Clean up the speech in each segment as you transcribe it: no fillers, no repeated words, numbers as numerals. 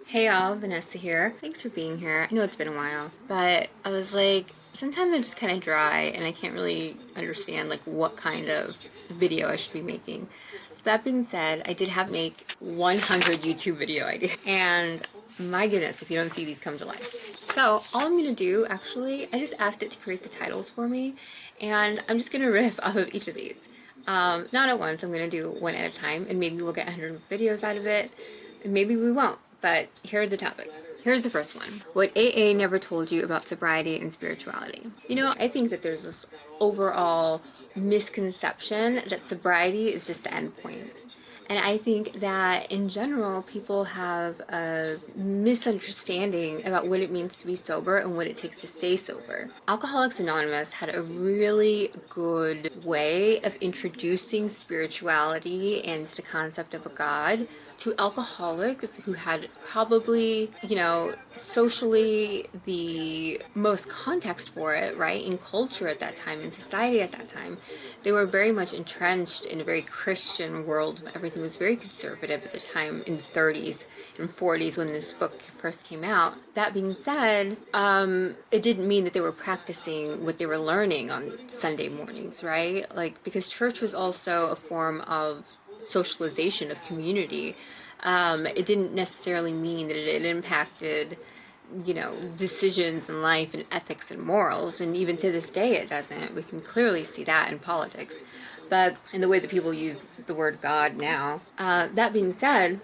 Hey y'all, Vanessa here. Thanks for being here. I know it's been a while, but I was like, sometimes I'm just kind of dry and I can't really understand like what kind of video I should be making. So that being said, I did have make 100 YouTube video ideas. And my goodness, if you don't see these come to life. So all I'm gonna do, actually, I just asked it to create the titles for me, and I'm just gonna riff off of each of these. Not at once, I'm gonna do one at a time, and maybe we'll get 100 videos out of it, and maybe we won't. But here are the topics. Here's the first one. What AA never told you about sobriety and spirituality. You know, I think that there's this overall misconception that sobriety is just the end point. And I think that in general, people have a misunderstanding about what it means to be sober and what it takes to stay sober. Alcoholics Anonymous had a really good way of introducing spirituality and the concept of a God to alcoholics who had probably, socially the most context for it, right? In culture at that time, in society at that time. They were very much entrenched in a very Christian world. Everything was very conservative at the time in the 30s and 40s when this book first came out. That being said, it didn't mean that they were practicing what they were learning on Sunday mornings, right? Like, because church was also a form of socialization of community. It didn't necessarily mean that it impacted, decisions in life and ethics and morals. And even to this day, it doesn't. We can clearly see that in politics. But in the way that people use the word God now. That being said,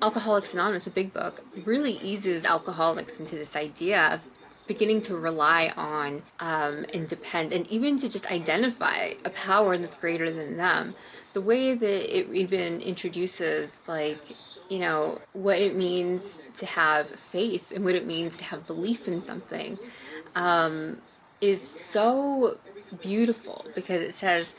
Alcoholics Anonymous, a big book, really eases alcoholics into this idea of beginning to rely on and depend, and even to just identify a power that's greater than them. The way that it even introduces, what it means to have faith and what it means to have belief in something is so beautiful, because it says,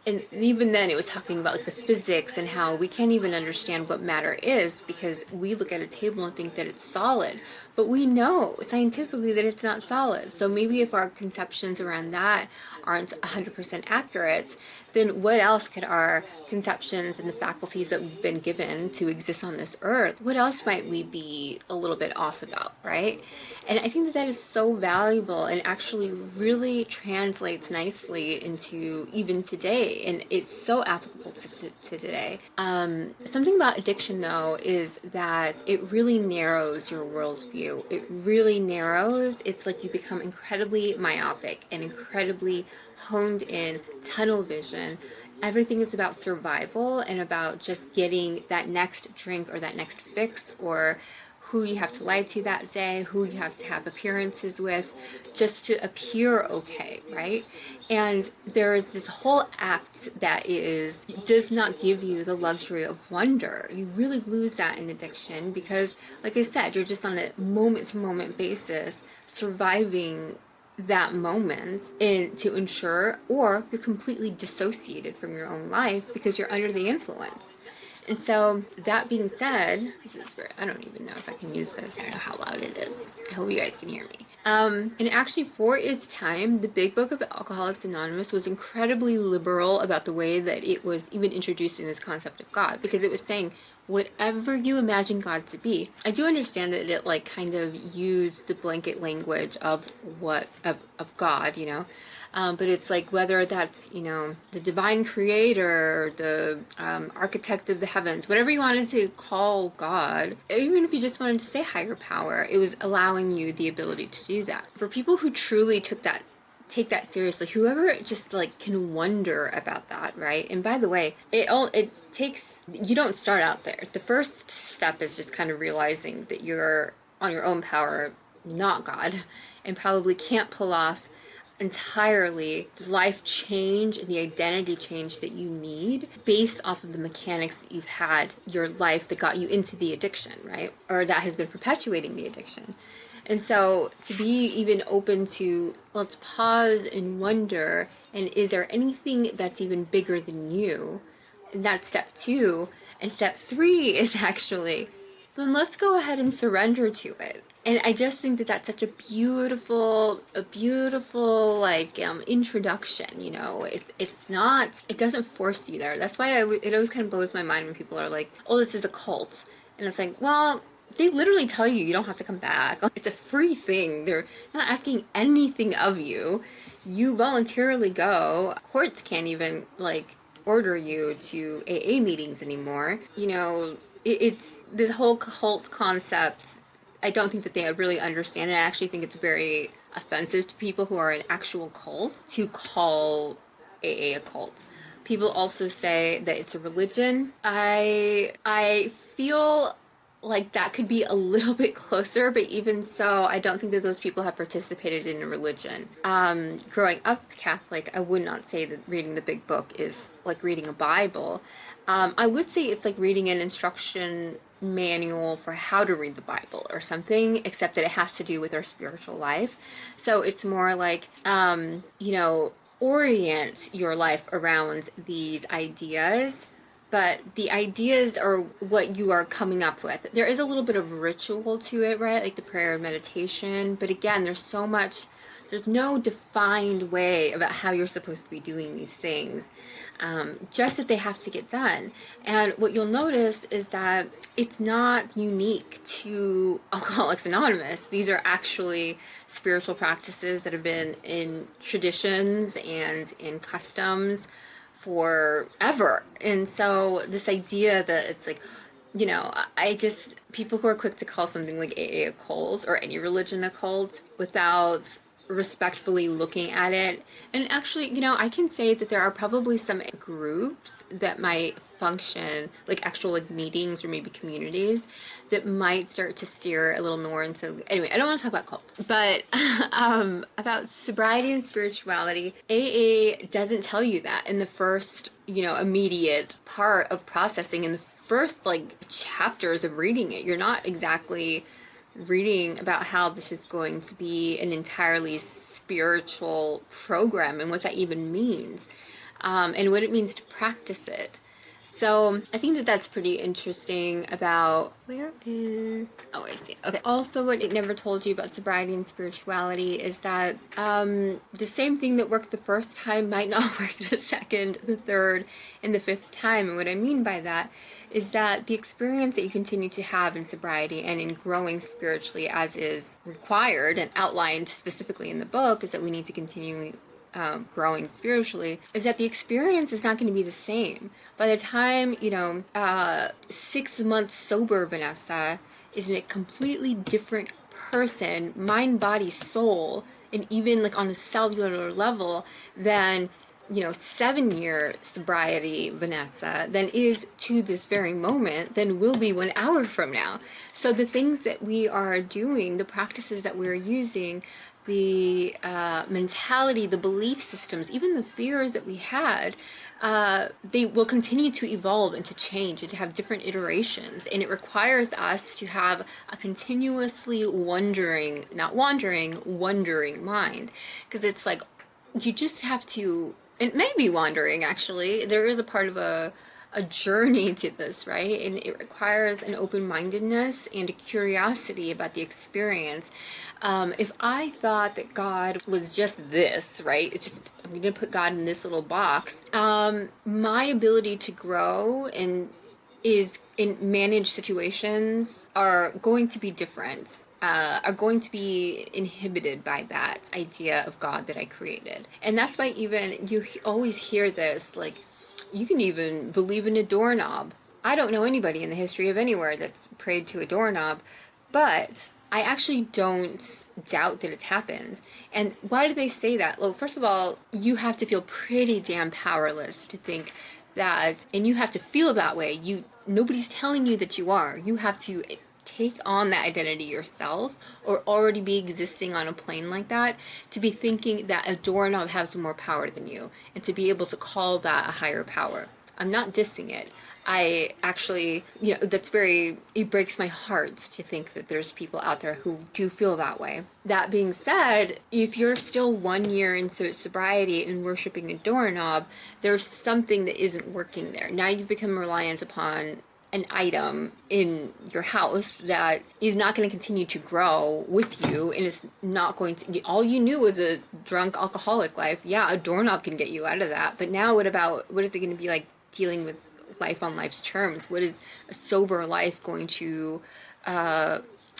and even then it was talking about like the physics and how we can't even understand what matter is because we look at a table and think that it's solid, but we know scientifically that it's not solid. So maybe if our conceptions around that aren't 100% accurate, then what else could our conceptions and the faculties that we've been given to exist on this earth, what else might we be a little bit off about, right? And I think that that is so valuable and actually really translates nicely into even today, and it's so applicable to today. Something about addiction, though, is that it really narrows your worldview. It really narrows. It's like you become incredibly myopic and incredibly honed in, tunnel vision. Everything is about survival and about just getting that next drink or that next fix, or who you have to lie to that day, who you have to have appearances with, just to appear okay, right? And there is this whole act that does not give you the luxury of wonder. You really lose that in addiction because, like I said, you're just on a moment-to-moment basis surviving that moment and to ensure, or you're completely dissociated from your own life because you're under the influence. And so, that being said, I don't even know if I can use this. I don't know how loud it is. I hope you guys can hear me. And actually, for its time, the Big Book of Alcoholics Anonymous was incredibly liberal about the way that it was even introducing this concept of God, because it was saying, whatever you imagine God to be. I do understand that it kind of used the blanket language of God, but it's like whether that's, the divine creator, the architect of the heavens, whatever you wanted to call God, even if you just wanted to say higher power, it was allowing you the ability to do that. For people who truly take that seriously, whoever just can wonder about that, right? And by the way, you don't start out there. The first step is just kind of realizing that you're on your own power, not God, and probably can't pull off entirely the life change and the identity change that you need based off of the mechanics that you've had your life that got you into the addiction, right? Or that has been perpetuating the addiction. And so to be even open to, let's pause and wonder, and is there anything that's even bigger than you? And that's step 2. And step 3 is actually, then let's go ahead and surrender to it. And I just think that that's such a beautiful introduction. It doesn't force you there. That's why it always kind of blows my mind when people are like, oh, this is a cult. And it's like, well, they literally tell you don't have to come back. It's a free thing. They're not asking anything of you. You voluntarily go. Courts can't even like order you to AA meetings anymore. You know, it's this whole cult concept. I don't think that they really understand it. I actually think it's very offensive to people who are an actual cult to call AA a cult. People also say that it's a religion. I feel like that could be a little bit closer, but even so, I don't think that those people have participated in a religion. Growing up Catholic, I would not say that reading the big book is like reading a Bible. I would say it's like reading an instruction manual for how to read the Bible or something, except that it has to do with our spiritual life. So it's more like, orient your life around these ideas, but the ideas are what you are coming up with. There is a little bit of ritual to it, right? Like the prayer and meditation, but again, there's no defined way about how you're supposed to be doing these things, just that they have to get done. And what you'll notice is that it's not unique to Alcoholics Anonymous. These are actually spiritual practices that have been in traditions and in customs forever. And so this idea that it's like, people who are quick to call something like AA a cult or any religion a cult without respectfully looking at it. And actually, I can say that there are probably some groups that might function, like actual like meetings or maybe communities that might start to steer a little more into, anyway, I don't want to talk about cults, but about sobriety and spirituality. AA doesn't tell you that in the first, immediate part of processing. In the first like chapters of reading it, you're not exactly reading about how this is going to be an entirely spiritual program and what that even means, and what it means to practice it. So I think that that's pretty interesting about, I see. Okay. Also, what it never told you about sobriety and spirituality is that the same thing that worked the first time might not work the second, the third, and the fifth time. And what I mean by that is that the experience that you continue to have in sobriety and in growing spiritually, as is required and outlined specifically in the book, is that we need to continue growing spiritually, is that the experience is not going to be the same. By the time, 6 months sober Vanessa is a completely different person, mind, body, soul, and even like on a cellular level than 7-year sobriety Vanessa than is to this very moment than will be 1 hour from now. So the things that we are doing, the practices that we're using, the mentality, the belief systems, even the fears that we had, they will continue to evolve and to change and to have different iterations. And it requires us to have a continuously wondering mind. Because it's like, you just have to, it may be wandering actually. There is a part of a journey to this, right? And it requires an open-mindedness and a curiosity about the experience. If I thought that God was just this, right? It's just, I'm going to put God in this little box. My ability to grow and is in manage situations are going to be different. Are going to be inhibited by that idea of God that I created. And that's why even you always hear this, like, you can even believe in a doorknob. I don't know anybody in the history of anywhere that's prayed to a doorknob, but I actually don't doubt that it's happened. And why do they say that? Well, first of all, you have to feel pretty damn powerless to think that, and you have to feel that way. Nobody's telling you that you are. You have to take on that identity yourself, or already be existing on a plane like that, to be thinking that a doorknob has more power than you, and to be able to call that a higher power. I'm not dissing it. I actually, it breaks my heart to think that there's people out there who do feel that way. That being said, if you're still 1 year into sobriety and worshiping a doorknob, there's something that isn't working there. Now you've become reliant upon an item in your house that is not going to continue to grow with you, and it's not going to, all you knew was a drunk alcoholic life. Yeah, a doorknob can get you out of that, but now what is it going to be like dealing with life on life's terms? What is a sober life going to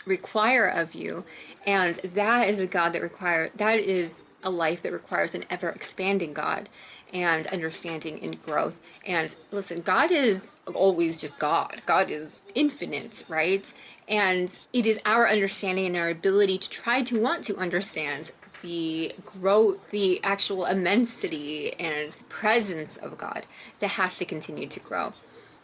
require of you, and that is a God that is a life that requires an ever expanding God and understanding and growth. And listen, God is always just God. God is infinite, right? And it is our understanding and our ability to try to want to understand the growth, the actual immensity and presence of God that has to continue to grow.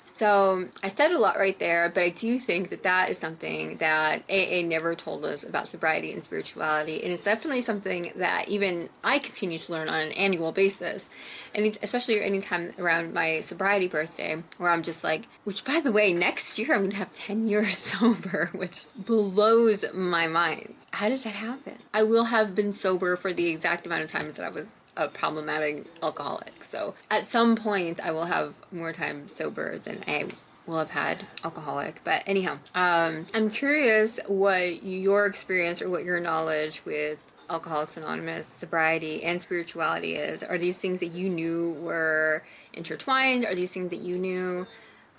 So I said a lot right there, but I do think that that is something that AA never told us about sobriety and spirituality, and it's definitely something that even I continue to learn on an annual basis, and especially anytime around my sobriety birthday, where I'm just like, which by the way, next year I'm gonna have 10 years sober, which blows my mind. How does that happen? I will have been sober for the exact amount of times that I was a problematic alcoholic. So at some point I will have more time sober than I will have had alcoholic. But anyhow, I'm curious what your experience or what your knowledge with Alcoholics Anonymous, sobriety, and spirituality is. Are these things that you knew were intertwined? Are these things that you knew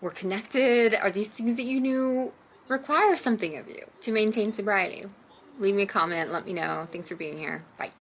were connected? Are these things that you knew require something of you to maintain sobriety? Leave me a comment. Let me know. Thanks for being here. Bye.